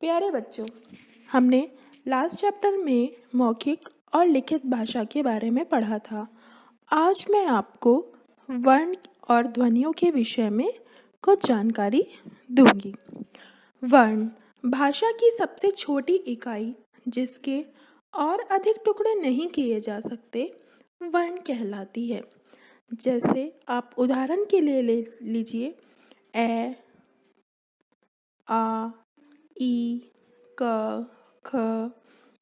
प्यारे बच्चों, हमने लास्ट चैप्टर में मौखिक और लिखित भाषा के बारे में पढ़ा था। आज मैं आपको वर्ण और ध्वनियों के विषय में कुछ जानकारी दूंगी। वर्ण भाषा की सबसे छोटी इकाई जिसके और अधिक टुकड़े नहीं किए जा सकते वर्ण कहलाती है। जैसे आप उदाहरण के लिए ले लीजिए ए, आ, ई, क, ख,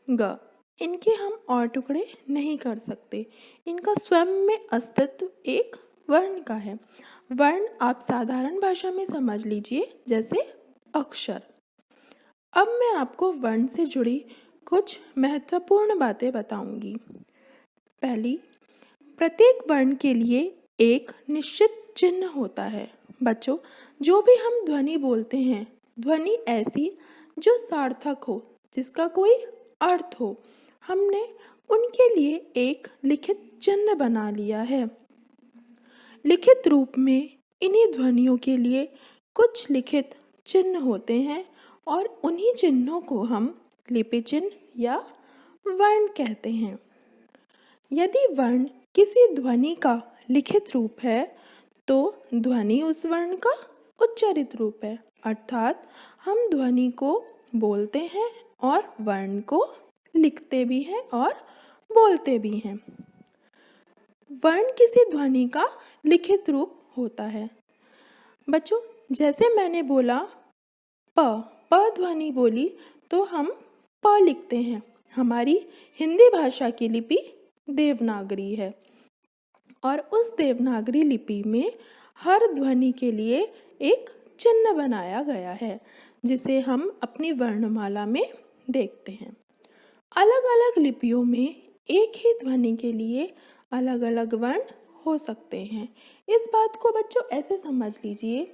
ग। इनके हम और टुकड़े नहीं कर सकते। इनका स्वयं में अस्तित्व एक वर्ण का है। वर्ण आप साधारण भाषा में समझ लीजिए जैसे अक्षर। अब मैं आपको वर्ण से जुड़ी कुछ महत्वपूर्ण बातें बताऊंगी। पहली, प्रत्येक वर्ण के लिए एक निश्चित चिन्ह होता है। बच्चों, जो भी हम ध्वनि बोलते हैं, ध्वनि ऐसी जो सार्थक हो, जिसका कोई अर्थ हो, हमने उनके लिए एक लिखित चिन्ह बना लिया है। लिखित रूप में इन्हीं ध्वनियों के लिए कुछ लिखित चिन्ह होते हैं और उन्हीं चिन्हों को हम लिपि चिन्ह या वर्ण कहते हैं। यदि वर्ण किसी ध्वनि का लिखित रूप है तो ध्वनि उस वर्ण का उच्चारित रूप है, अर्थात हम ध्वनि को बोलते हैं और वर्ण को लिखते भी हैं और बोलते भी हैं। वर्ण किसी ध्वनि का लिखित रूप होता है। बच्चों, जैसे मैंने बोला प ध्वनि बोली तो हम प लिखते हैं। हमारी हिंदी भाषा की लिपि देवनागरी है और उस देवनागरी लिपि में हर ध्वनि के लिए एक चिन्ह बनाया गया है जिसे हम अपनी वर्णमाला में देखते हैं। अलग अलग लिपियों में एक ही ध्वनि के लिए अलग अलग वर्ण हो सकते हैं। इस बात को बच्चों ऐसे समझ लीजिए,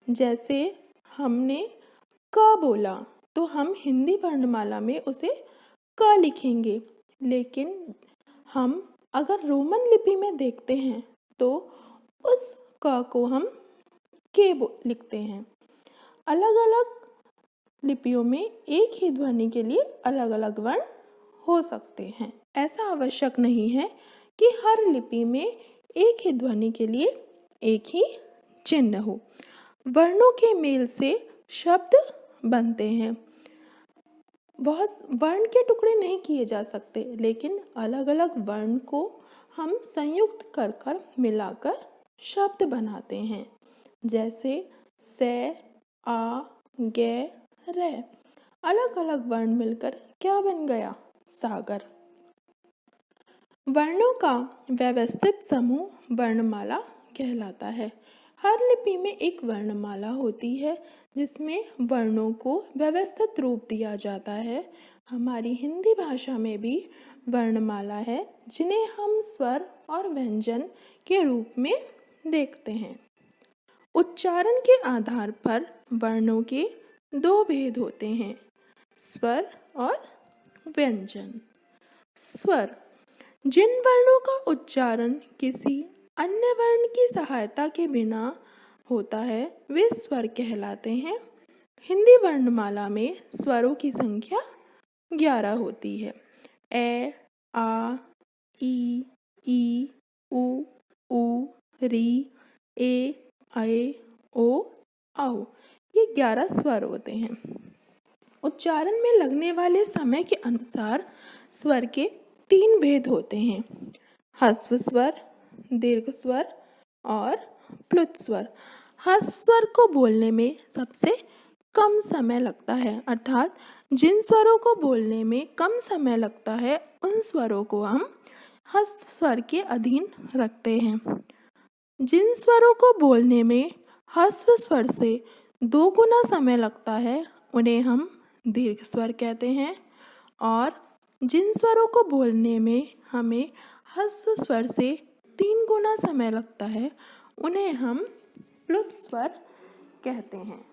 जैसे हमने क बोला तो हम हिंदी वर्णमाला में उसे क लिखेंगे, लेकिन हम अगर रोमन लिपि में देखते हैं तो उस क को हम के लिखते हैं। अलग अलग लिपियों में एक ही ध्वनि के लिए अलग अलग वर्ण हो सकते हैं। ऐसा आवश्यक नहीं है कि हर लिपि में एक ही ध्वनि के लिए एक ही चिन्ह हो। वर्णों के मेल से शब्द बनते हैं। बहुत वर्ण के टुकड़े नहीं किए जा सकते, लेकिन अलग अलग वर्ण को हम संयुक्त कर कर मिलाकर शब्द बनाते हैं। जैसे से, आ, गे, रे। अलग अलग वर्ण मिलकर क्या बन गया? सागर। वर्णों का व्यवस्थित समूह वर्णमाला कहलाता है। हर लिपि में एक वर्णमाला होती है जिसमें वर्णों को व्यवस्थित रूप दिया जाता है। हमारी हिंदी भाषा में भी वर्णमाला है जिन्हें हम स्वर और व्यंजन के रूप में देखते हैं। उच्चारण के आधार पर वर्णों के दो भेद होते हैं, स्वर और व्यंजन। स्वर, जिन वर्णों का उच्चारण किसी अन्य वर्ण की सहायता के बिना होता है वे स्वर कहलाते हैं। हिंदी वर्णमाला में स्वरों की संख्या 11 होती है। ए, आ, ई, उ, री, ए, ओ, औ। ये 11 स्वर होते हैं। उच्चारण में लगने वाले समय के अनुसार स्वर के 3 भेद होते हैं, ह्रस्व स्वर, दीर्घ स्वर और प्लुत स्वर। ह्रस्व स्वर को बोलने में सबसे कम समय लगता है, अर्थात जिन स्वरों को बोलने में कम समय लगता है उन स्वरों को हम ह्रस्व स्वर के अधीन रखते हैं। जिन स्वरों को बोलने में ह्रस्व स्वर से 2 गुना समय लगता है उन्हें हम दीर्घ स्वर कहते हैं, और जिन स्वरों को बोलने में हमें ह्रस्व स्वर से 3 गुना समय लगता है उन्हें हम प्लुत स्वर कहते हैं।